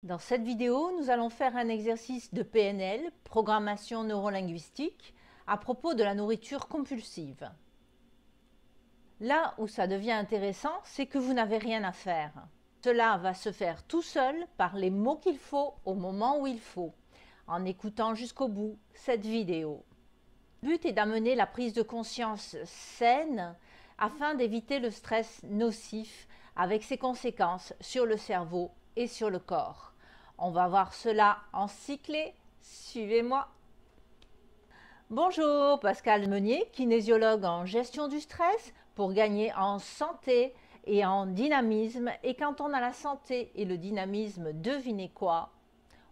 Dans cette vidéo, nous allons faire un exercice de PNL, programmation neurolinguistique, à propos de la nourriture compulsive. Là où ça devient intéressant, c'est que vous n'avez rien à faire. Cela va se faire tout seul par les mots qu'il faut au moment où il faut, en écoutant jusqu'au bout cette vidéo. Le but est d'amener la prise de conscience saine afin d'éviter le stress nocif avec ses conséquences sur le cerveau et sur le corps. On va voir cela en cyclé. Suivez-moi. Bonjour, Pascal Meunier, kinésiologue en gestion du stress pour gagner en santé et en dynamisme. Et quand on a la santé et le dynamisme, devinez quoi?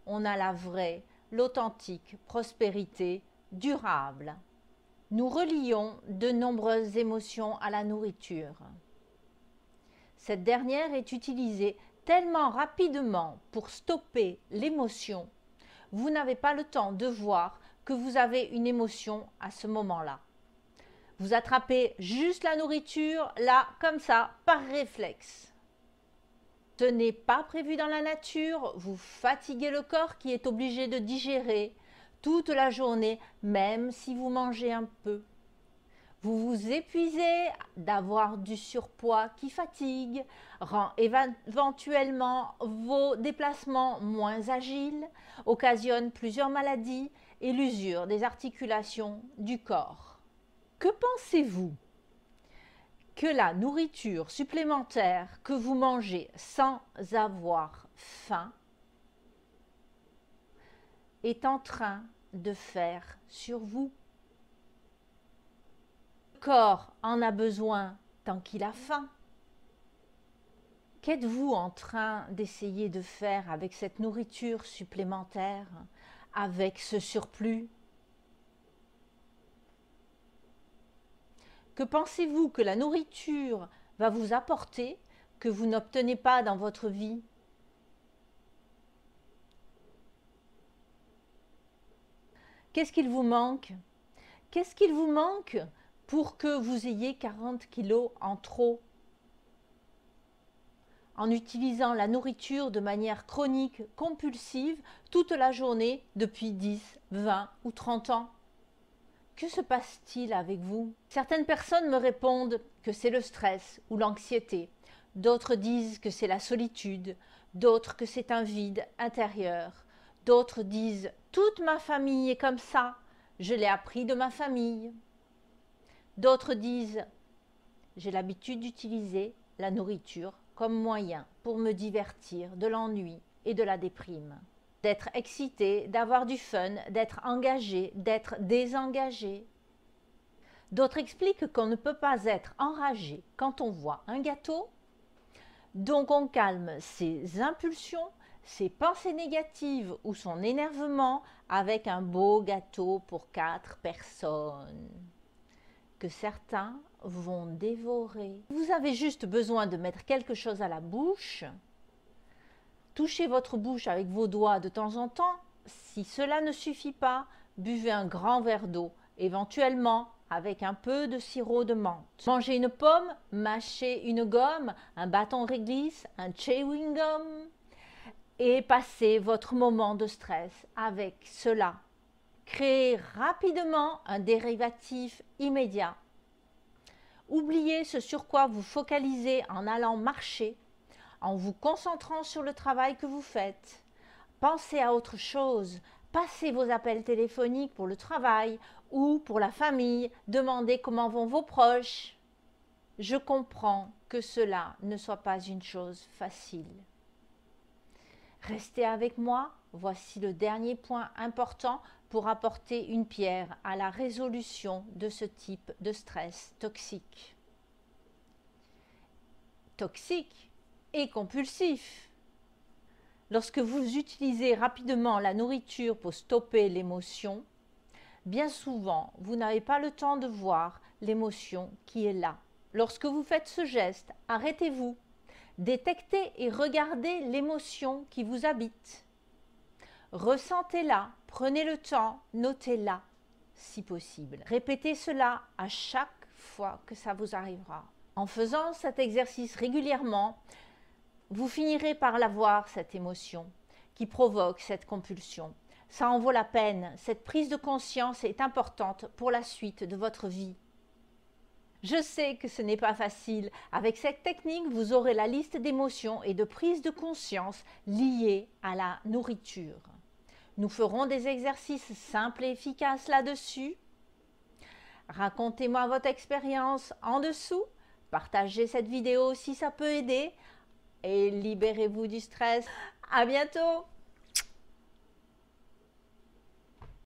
On a la vraie, l'authentique prospérité durable. Nous relions de nombreuses émotions à la nourriture. Cette dernière est utilisée tellement rapidement pour stopper l'émotion, vous n'avez pas le temps de voir que vous avez une émotion à ce moment-là. Vous attrapez juste la nourriture, là, comme ça, par réflexe. Ce n'est pas prévu dans la nature, vous fatiguez le corps qui est obligé de digérer toute la journée, même si vous mangez un peu. Vous vous épuisez d'avoir du surpoids qui fatigue, rend éventuellement vos déplacements moins agiles, occasionne plusieurs maladies et l'usure des articulations du corps. Que pensez-vous? Que la nourriture supplémentaire que vous mangez sans avoir faim est en train de faire sur vous? Le corps en a besoin tant qu'il a faim. Qu'êtes-vous en train d'essayer de faire avec cette nourriture supplémentaire, avec ce surplus? Que pensez-vous que la nourriture va vous apporter que vous n'obtenez pas dans votre vie? Qu'est-ce qu'il vous manque? Qu'est-ce qu'il vous manque pour que vous ayez 40 kilos en trop? En utilisant la nourriture de manière chronique, compulsive, toute la journée depuis 10, 20 ou 30 ans. Que se passe-t-il avec vous? Certaines personnes me répondent que c'est le stress ou l'anxiété. D'autres disent que c'est la solitude. D'autres que c'est un vide intérieur. D'autres disent « toute ma famille est comme ça, je l'ai appris de ma famille ». D'autres disent « j'ai l'habitude d'utiliser la nourriture comme moyen pour me divertir de l'ennui et de la déprime ». D'être excité, d'avoir du fun, d'être engagé, d'être désengagé. D'autres expliquent qu'on ne peut pas être enragé quand on voit un gâteau, donc on calme ses impulsions, ses pensées négatives ou son énervement avec un beau gâteau pour 4 personnes que certains vont dévorer. Vous avez juste besoin de mettre quelque chose à la bouche. Touchez votre bouche avec vos doigts de temps en temps. Si cela ne suffit pas, buvez un grand verre d'eau, éventuellement avec un peu de sirop de menthe. Mangez une pomme, mâchez une gomme, un bâton réglisse, un chewing gum et passez votre moment de stress avec cela. Créez rapidement un dérivatif immédiat. Oubliez ce sur quoi vous focalisez en allant marcher, en vous concentrant sur le travail que vous faites. Pensez à autre chose. Passez vos appels téléphoniques pour le travail ou pour la famille. Demandez comment vont vos proches. Je comprends que cela ne soit pas une chose facile. Restez avec moi. Voici le dernier point important pour apporter une pierre à la résolution de ce type de stress toxique. Toxique et compulsif. Lorsque vous utilisez rapidement la nourriture pour stopper l'émotion, bien souvent, vous n'avez pas le temps de voir l'émotion qui est là. Lorsque vous faites ce geste, arrêtez-vous, détectez et regardez l'émotion qui vous habite. Ressentez-la, prenez le temps, notez-la, si possible. Répétez cela à chaque fois que ça vous arrivera. En faisant cet exercice régulièrement, vous finirez par la voir, cette émotion. qui provoque cette compulsion. Ça en vaut la peine. Cette prise de conscience est importante pour la suite de votre vie. Je sais que ce n'est pas facile. Avec cette technique, vous aurez la liste d'émotions et de prise de conscience liées à la nourriture. Nous ferons des exercices simples et efficaces là-dessus. Racontez-moi votre expérience en dessous. Partagez cette vidéo si ça peut aider. Et libérez-vous du stress. À bientôt!